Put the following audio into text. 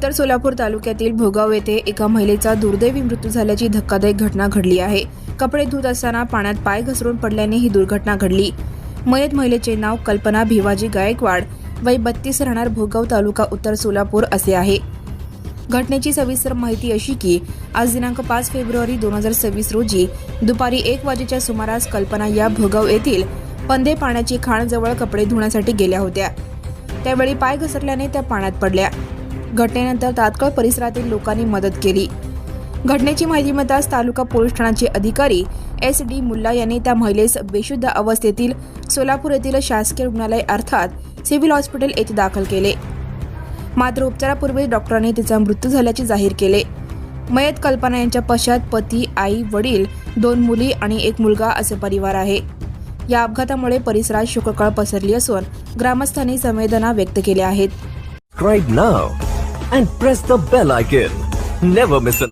उत्तर सोलापूर तालुक्यातील भोगाव येथे एका महिलेचा दुर्दैवी मृत्यू झाल्याची धक्कादायक घटना घडली आहे। कपडे धुत असताना पाण्यात पाय घसरून पडल्याने ही दुर्घटना घडली। मयत महिलेचे नाव कल्पना भिवाजी गायकवाड, वय 32, राहणार भोगाव, तालुका उत्तर सोलापूर असे आहे। घटनेची सविस्तर माहिती अशी की आज दिनांक 5 फेब्रुवारी 2026 रोजी दुपारी 1 वाजेच्या सुमारास कल्पना या भोगाव येथील पंदे पाण्याची खाण जवळ कपडे धुण्यासाठी गेल्या होत्या। त्यावेळी पाय घसरल्याने त्या पाण्यात पडल्या। घटनेनंतर तात्काळ परिसरातील लोकांनी मदत केली। घटनेची माहिती मिळताच तालुका पोलीस ठाण्याचे अधिकारी SD मुल्ला यांनी त्या महिलेस बेशुद्ध अवस्थेतील सोलापूर येथील शासकीय रुग्णालय अर्थात सिव्हिल हॉस्पिटल येथे दाखल केले। मात्र उपचारापूर्वी डॉक्टरांनी तिचा मृत्यू झाल्याचे जाहीर केले। मयत कल्पना यांच्या पश्चात पती, आई, वडील, 2 मुली आणि 1 मुलगा असे परिवार आहे। या अपघातामुळे परिसरात शोककळ पसरली असून ग्रामस्थांनी संवेदना व्यक्त केल्या आहेत। Subscribe now and press the bell icon. Never miss an